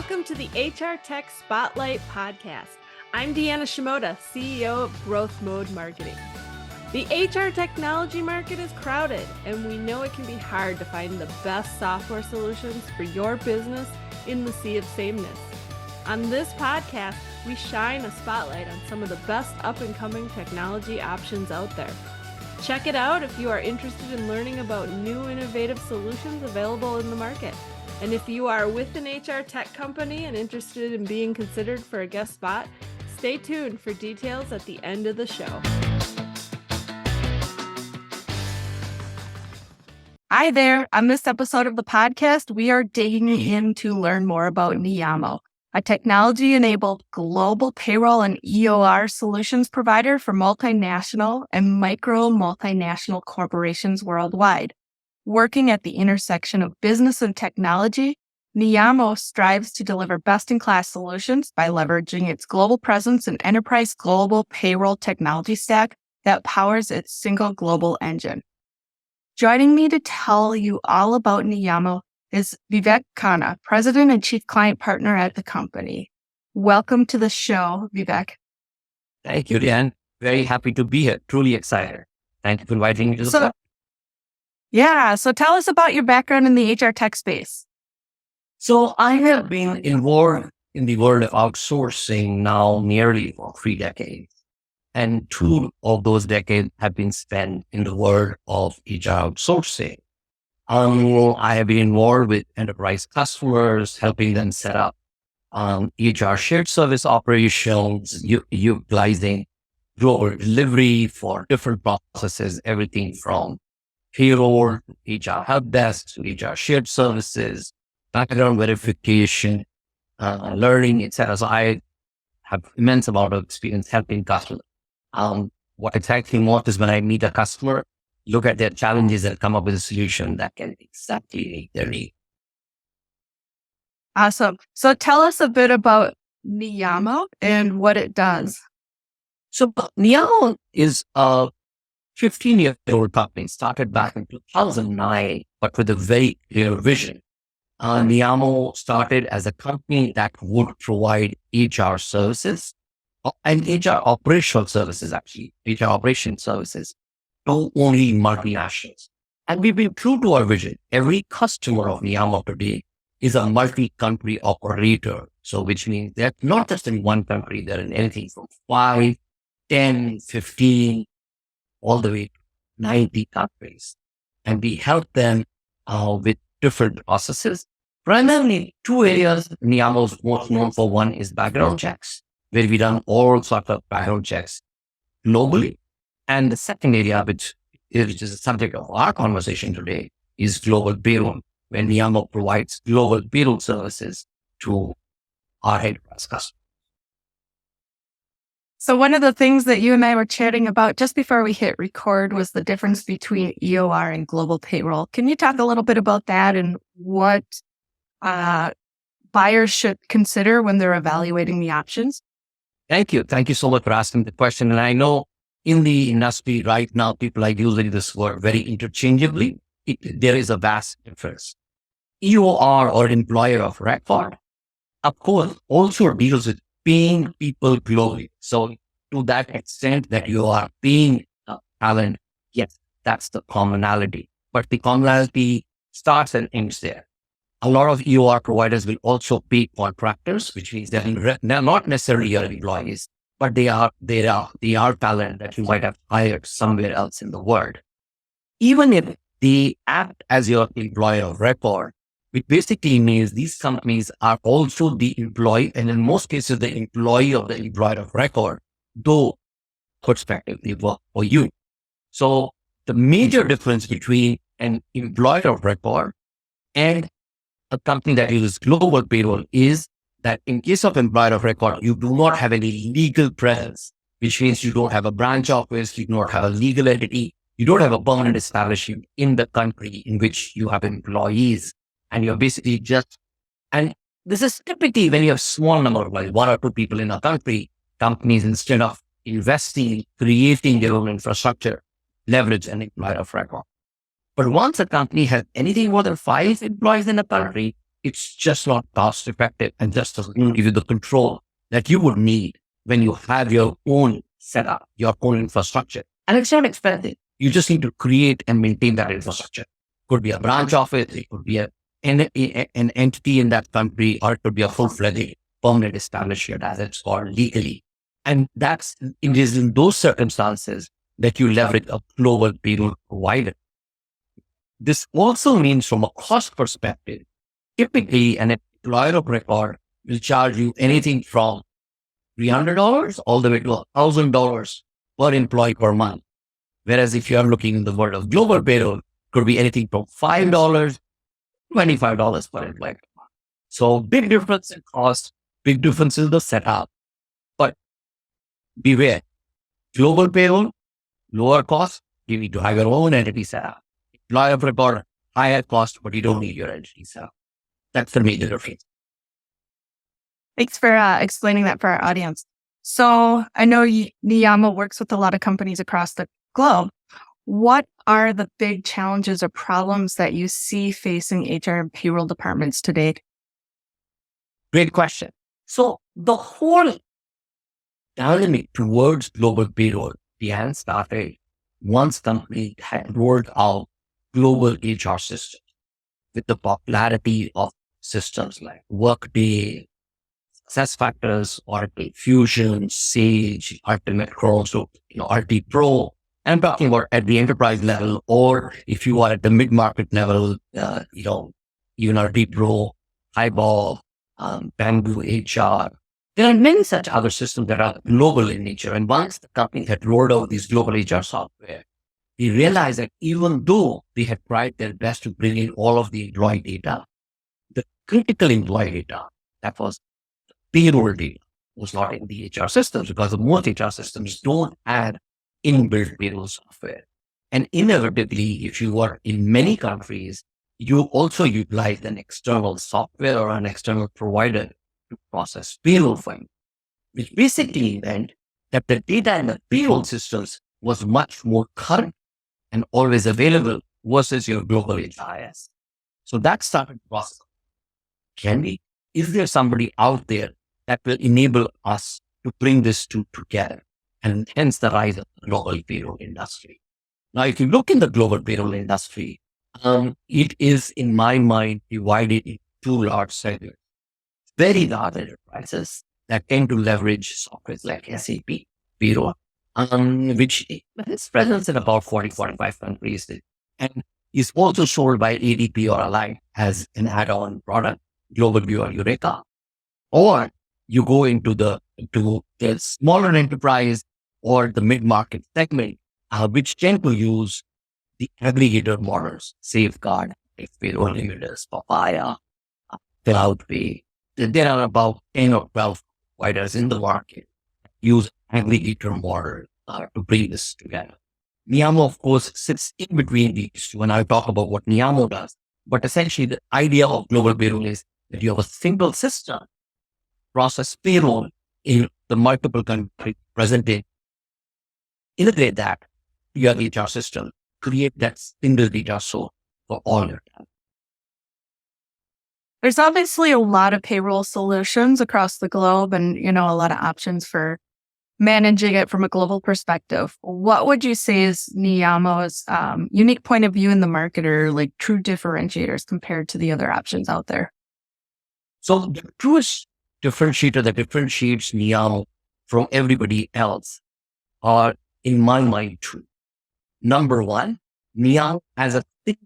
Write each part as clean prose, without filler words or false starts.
Welcome to the HR Tech Spotlight Podcast. I'm Deanna Shimoda, CEO of Growth Mode Marketing. The HR technology market is crowded, and we know it can be hard to find the best software solutions for your business in the sea of sameness. On this podcast, we shine a spotlight on some of the best up-and-coming technology options out there. Check it out if you are interested in learning about new innovative solutions available in the market. And if you are with an HR tech company and interested in being considered for a guest spot, stay tuned for details at the end of the show. Hi there. On this episode of the podcast, we are digging in to learn more about Neeyamo, a technology-enabled global payroll and EOR solutions provider for multinational and micro-multinational corporations worldwide. Working at the intersection of business and technology, Neeyamo strives to deliver best-in-class solutions by leveraging its global presence and enterprise global payroll technology stack that powers its single global engine. Joining me to tell you all about Neeyamo is Vivek Khanna, President and Chief Client Partner at the company. Welcome to the show, Vivek. Thank you, Dan. Very happy to be here. Truly excited. Thank you for inviting me to the show. So tell us about your background in the HR tech space. So I have been involved in the world of outsourcing now nearly for 3 decades. And 2 of those decades have been spent in the world of HR outsourcing. I have been involved with enterprise customers, helping them set up HR shared service operations, utilizing global delivery for different processes, everything from Payroll, HR help desk, to HR shared services, background verification, learning, etc. So I have immense amount of experience helping customers. What excites me most is when I meet a customer, look at their challenges and come up with a solution that can exactly meet their need. Awesome. So tell us a bit about Neeyamo and what it does. So Neeyamo is a 15-year-old company, started back in 2009, but with a very clear vision. Neeyamo started as a company that would provide HR services and HR operational services, actually, HR operation services, to only multinationals. And we've been true to our vision. Every customer of Neeyamo today is a multi-country operator. So which means they're not just in one country, they're in anything from 5, 10, 15, all the way to 90 countries. And we help them with different processes. Primarily 2 areas Neeyamo is most known for. One is background checks, where we done all sorts of background checks globally. And the second area, which is the subject of our conversation today, is global payroll, when Neeyamo provides global payroll services to our enterprise customers. So one of the things that you and I were chatting about just before we hit record was the difference between EOR and global payroll. Can you talk a little bit about that and what buyers should consider when they're evaluating the options? Thank you. Thank you so much for asking the question. And I know in the industry right now, people are using this word very interchangeably. There is a vast difference. EOR, or employer of record, of course, also deals with paying people globally. So to that extent that you are paying talent, yes, that's the commonality. But the commonality starts and ends there. A lot of EOR providers will also pay contractors, which means they're not necessarily your employees, but they are talent that you might have hired somewhere else in the world. Even if they act as your employer of record, which basically means these companies are also the employee, and in most cases, the employee of the employer of record, though prospectively work for you. So the major difference between an employer of record and a company that uses global payroll is that in case of employer of record, you do not have any legal presence, which means you don't have a branch office, you do not have a legal entity, you don't have a permanent establishment in the country in which you have employees. And you're basically and this is typically when you have small number, like 1 or 2 people in a country, companies, instead of investing, creating their own infrastructure, leverage an employer of record. But once a company has anything more than 5 employees in a country, it's just not cost effective and just doesn't give you the control that you would need when you have your own setup, your own infrastructure. And it's not expensive. You just need to create and maintain that infrastructure. Could be a branch office, it could be an entity in that country, or it could be a full-fledged permanent establishment, as it's called legally. And it is in those circumstances that you leverage a global payroll provider. This also means, from a cost perspective, typically an employer of record will charge you anything from $300 all the way to $1,000 per employee per month. Whereas if you are looking in the world of global payroll, it could be anything from $5, $25 per employee. So big difference in cost, big difference in the setup. But beware, global payroll, lower cost, you need to have your own entity setup. Employer of record, higher cost, but you don't need your entity setup. That's the major difference. Thanks for explaining that for our audience. So I know Neeyamo works with a lot of companies across the globe. What are the big challenges or problems that you see facing HR and payroll departments today? Great question. So the whole dynamic towards global payroll began started once companies had rolled out global HR systems with the popularity of systems like Workday, SuccessFactors, Oracle Fusion, Sage, Ultimate Pro, so RT Pro. I'm talking about at the enterprise level, or if you are at the mid-market level, even RT Pro, Highball, Bamboo HR. There are many such other systems that are global in nature. And once the company had rolled out these global HR software, they realized that even though they had tried their best to bring in all of the employee data, the critical employee data, that was payroll data, was not in the HR systems, because most HR systems don't add inbuilt payroll software. And inevitably, if you are in many countries, you also utilize an external software or an external provider to process payroll for you, which basically meant that the data in the payroll systems was much more current and always available versus your global HRIS. So that started the process. Is there somebody out there that will enable us to bring this two together? And hence the rise of the global payroll industry. Now, if you look in the global payroll industry, it is, in my mind, divided into two large segments. Very large enterprises that tend to leverage software like SAP, Payroll, which has presence in about 45 countries and is also sold by ADP or Align as an add-on product, Global View or Eureka. Or you go into the smaller enterprise or the mid-market segment, which tend to use the aggregator models, Safeguard, Payroll Limiters, Papaya, CloudPay. There are about 10 or 12 providers in the market use aggregator model to bring this together. Neeyamo, of course, sits in between these two, and I'll talk about what Neeyamo does. But essentially, the idea of global payroll is that you have a single system, process payroll in the multiple countries presented, integrate that to your HR system, create that single data source for all your time. There's obviously a lot of payroll solutions across the globe and, a lot of options for managing it from a global perspective. What would you say is Neeyamo's unique point of view in the market, or like true differentiators compared to the other options out there? So the truest differentiator that differentiates Neeyamo from everybody else are, in my mind, two. Number one, Neeyamo has a single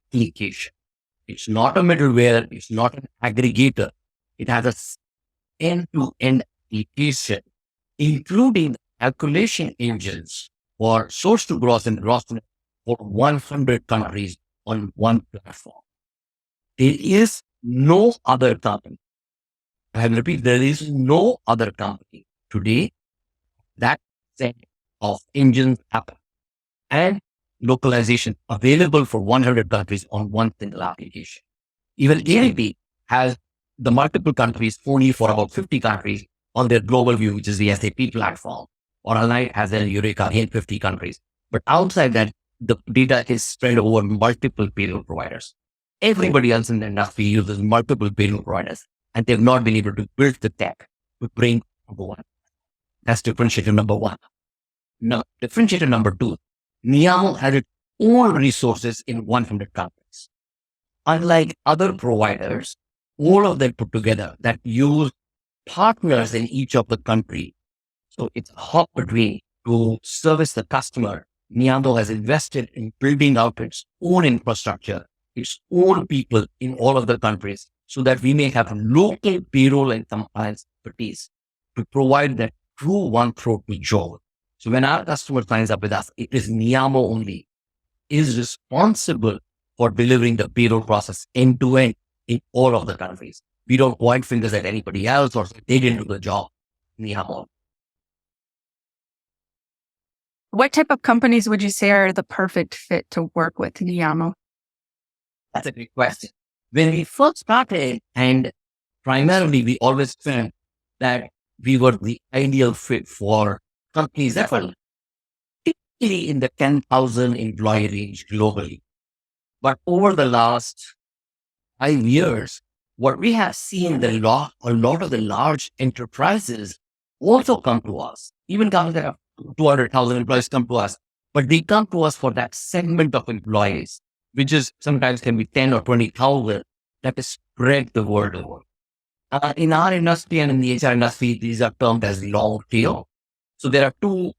application. It's not a middleware. It's not an aggregator. It has a end-to-end application, including calculation engines for source to gross and gross net for 100 countries on one platform. There is no other company. I repeat, there is no other company today that set of engines app and localization available for 100 countries on one single application. Even AIB has the multiple countries only for about 50 countries on their global view, which is the SAP platform, or Align has a Eureka in 50 countries. But outside that, the data is spread over multiple payroll providers. Everybody else in the industry uses multiple payroll providers, and they've not been able to build the tech to bring number one. That's differentiator number one. Now, differentiator number two, Neeyamo has its own resources in 100 countries. Unlike other providers, all of them put together that use partners in each of the country. So it's a hub between to service the customer. Neeyamo has invested in building out its own infrastructure, its own people in all of the countries, so that we may have local payroll and compliance expertise to provide that true one throat to job. So when our customer signs up with us, it is Neeyamo only is responsible for delivering the payroll process end to end in all of the countries. We don't point fingers at anybody else or say they didn't do the job. Neeyamo. What type of companies would you say are the perfect fit to work with Neeyamo? That's a great question. When we first started, and primarily we always felt that we were the ideal fit for companies that were typically in the 10,000 employee range globally. But over the last 5 years, what we have seen a lot of the large enterprises also come to us. Even companies that have 200,000 employees come to us, but they come to us for that segment of employees, which is sometimes can be 10 or 20,000 that is spread the world over. In our industry and in the HR industry, these are termed as long tail. So there are two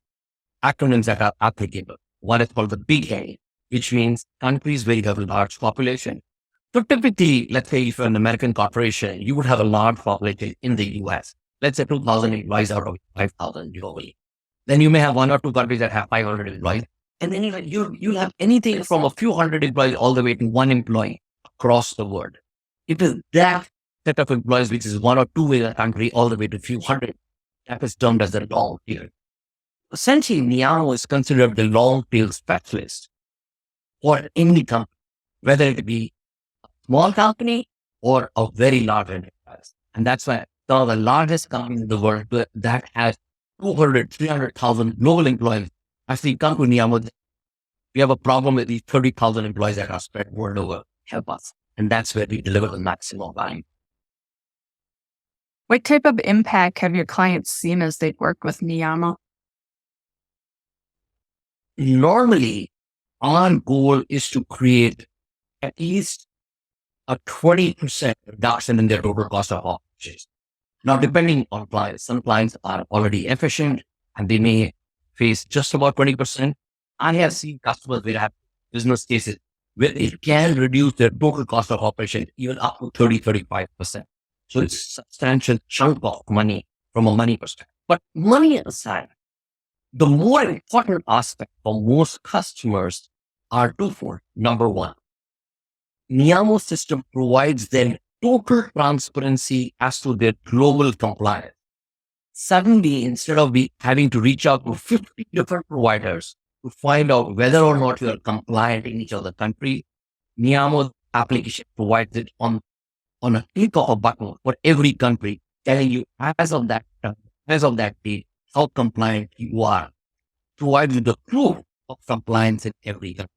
acronyms that are applicable. One is called the big A, which means countries where you have a large population. So typically, let's say if you're an American corporation, you would have a large population in the US. Let's say 2,000 employees out of 5,000 globally. Then you may have one or two countries that have 500 employees. And then you'll have anything from a few hundred employees all the way to one employee across the world. It is that set of employees, which is one or two in a country all the way to a few hundred, that is termed as the long tail. Essentially, Neeyamo is considered the long tail specialist for any company, whether it be a small company or a very large enterprise. And that's why some of the largest companies in the world that has 200, 300,000 global employees actually come to Neeyamo. We have a problem with these 30,000 employees that are spread world over. Help us. And that's where we deliver the maximum value. What type of impact have your clients seen as they work with Neeyamo? Normally, our goal is to create at least a 20% reduction in their total cost of operations. Now, depending on clients, some clients are already efficient and they may face just about 20%. I have seen customers that have business cases where it can reduce their total cost of operation even up to 30, 35%. So it's a substantial chunk of money from a money perspective. But money aside, the more important aspect for most customers are twofold. Number one, Neeyamo system provides them total transparency as to their global compliance. Suddenly, instead of having to reach out to 50 different providers to find out whether or not you are compliant in each other country, Neeyamo application provides it on a click of a button for every country, telling you as of that date, how compliant you are, provides you the proof of compliance in every country.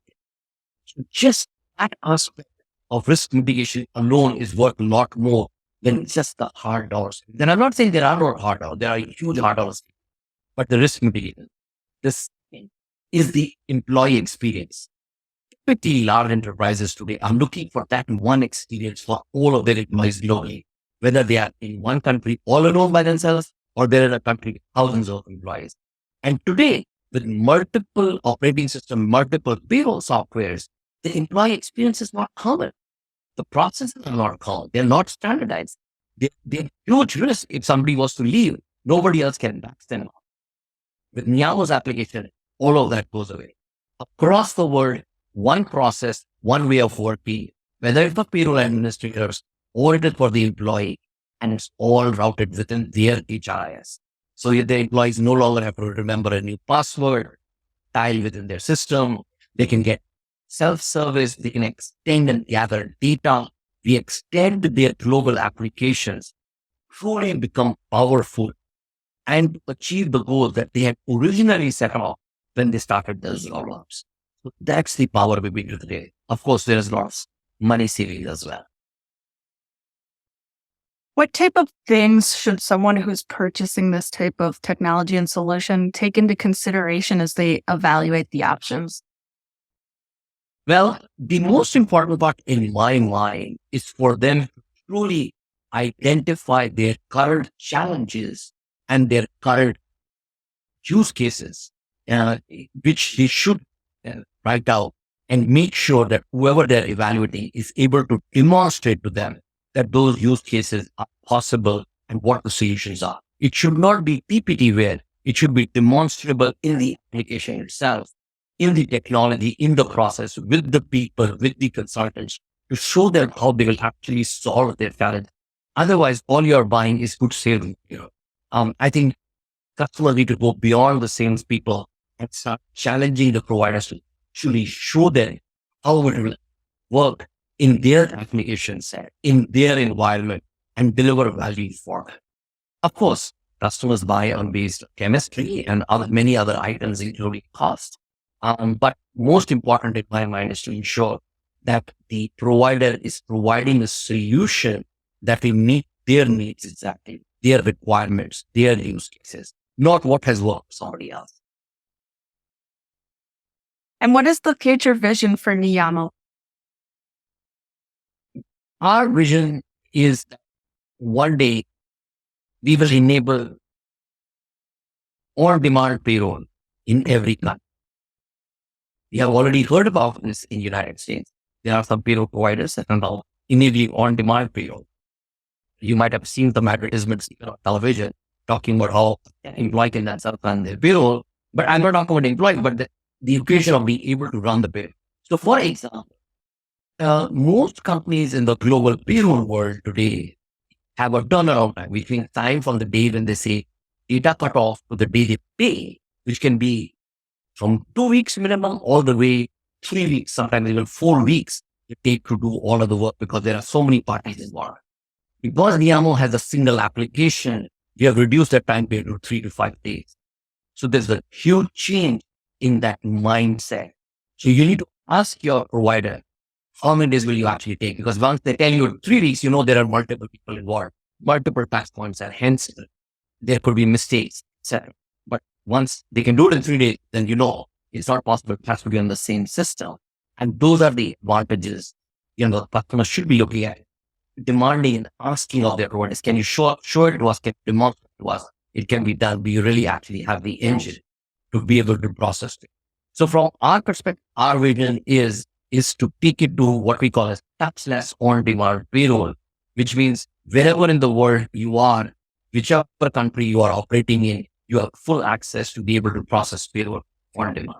So just that aspect of risk mitigation alone is worth a lot more than just the hard dollars. Then I'm not saying there are no hard dollars, there are huge hard dollars, but the risk mitigation, this is the employee experience. Typically, large enterprises today are looking for that one experience for all of their employees globally, whether they are in one country all alone by themselves or they're in a country with thousands of employees. And today, with multiple operating systems, multiple payroll softwares, the employee experience is not common. The processes are not common. They're not standardized. They're huge risk if somebody was to leave. Nobody else can back them up. With Neeyamo's application, all of that goes away. Across the world, one process, one way of working, whether it's for payroll administrators or it is for the employee, and it's all routed within their HRIS. So the employees no longer have to remember a new password, tile within their system. They can get self-service. They can extend and gather data. We extend their global applications, truly become powerful and achieve the goals that they had originally set up when they started those rollouts. So that's the power we bring to today. Of course, there is lots money savings as well. What type of things should someone who's purchasing this type of technology and solution take into consideration as they evaluate the options? Well, the most important part in my mind is for them to truly identify their current challenges and their current use cases, which they should write out and make sure that whoever they're evaluating is able to demonstrate to them that those use cases are possible and what the solutions are. It should not be PPT where it should be demonstrable in the application itself, in the technology, in the process, with the people, with the consultants, to show them how they will actually solve their challenge. Otherwise, all you're buying is good sales. I think customers need to go beyond the salespeople and start challenging the providers to actually show them how it will work in their application set, in their environment, and deliver value for them. Of course, customers buy on based chemistry and many other items, including cost. But most important in my mind is to ensure that the provider is providing a solution that will meet their needs exactly, their requirements, their use cases, not what has worked for somebody else. And what is the future vision for Neeyamo? Our vision is that one day we will enable on-demand payroll in every country. We have already heard about this in the United States. There are some payroll providers that are now enabling on-demand payroll. You might have seen some advertisements on television talking about how an employee can run their payroll. But I'm not talking about the employee, but the occasion of being able to run the payroll. So for example, most companies in the global payroll world today have a turnaround time, which means time from the day when they say data cut off to the day they pay, which can be from 2 weeks minimum all the way 3 weeks, sometimes even 4 weeks it take to do all of the work because there are so many parties involved. Because Neeyamo has a single application, we have reduced that time period to 3 to 5 days. So there's a huge change in that mindset. So you need to ask your provider, how many days will you actually take? Because once they tell you 3 weeks, there are multiple people involved, multiple touch points, and hence there could be mistakes, etc. But once they can do it in 3 days, then it's not possible. It has to be on the same system. And those are the advantages, the customer should be looking at, demanding and asking of their providers, can you show it to us, can you demonstrate to us, it can be done. We really actually have the engine to be able to process it. So from our perspective, our vision is to take it to what we call as touchless on-demand payroll, which means wherever in the world you are, whichever country you are operating in, you have full access to be able to process payroll on demand.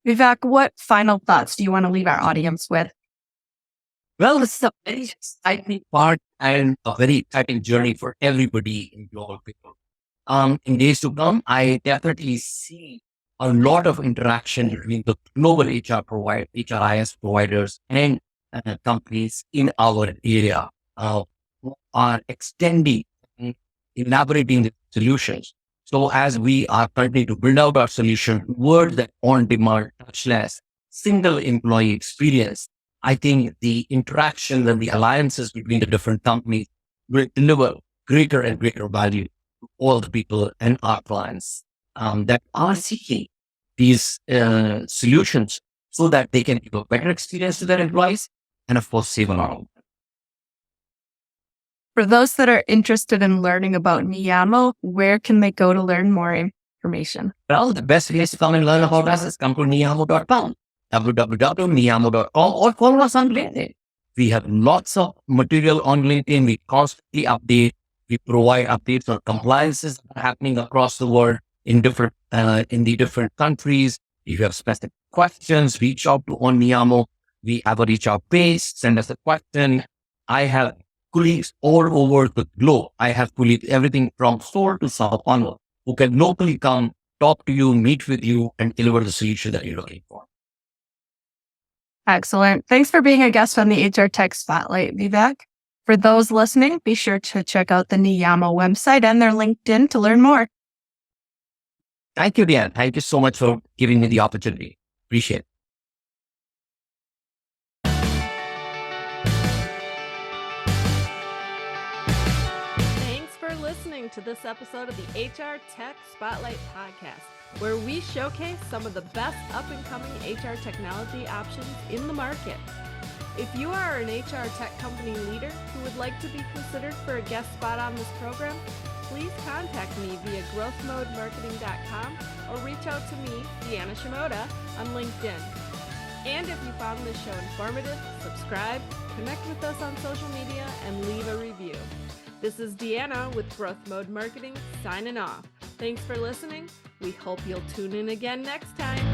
Vivek, what final thoughts do you want to leave our audience with? Well, this is a very exciting part and a very exciting journey for everybody in global payroll. In days to come, I definitely see a lot of interaction between the global HRIS providers and companies in our area are extending and elaborating the solutions. So as we are continuing to build out our solution towards that on-demand, touchless, single employee experience, I think the interactions and the alliances between the different companies will deliver greater and greater value to all the people and our clients that are seeking these solutions so that they can give a better experience to their employees and, of course, save a lot of money. For those that are interested in learning about Neeyamo, where can they go to learn more information? Well, the best place to come and learn about us is come to neeyamo.com, www.neeyamo.com, or follow us on LinkedIn. We have lots of material on LinkedIn. We constantly update. We provide updates on compliances that are happening across the world in the different countries. If you have specific questions, reach out to on Neeyamo. We have a reach out page. Send us a question. I have colleagues all over the globe. I have colleagues everything from Seoul to Sao Paulo who can locally come, talk to you, meet with you, and deliver the solution that you're looking for. Excellent. Thanks for being a guest on the HR Tech Spotlight, Vivek. For those listening, be sure to check out the Neeyamo website and their LinkedIn to learn more. Thank you, Dan. Thank you so much for giving me the opportunity. Appreciate it. listening to this episode of the HR Tech Spotlight Podcast, where we showcase some of the best up-and-coming HR technology options in the market. If you are an HR tech company leader who would like to be considered for a guest spot on this program, please contact me via growthmodemarketing.com or reach out to me, Deanna Shimoda, on LinkedIn. And if you found this show informative, subscribe, connect with us on social media, and leave a review. This is Deanna with Growth Mode Marketing signing off. Thanks for listening. We hope you'll tune in again next time.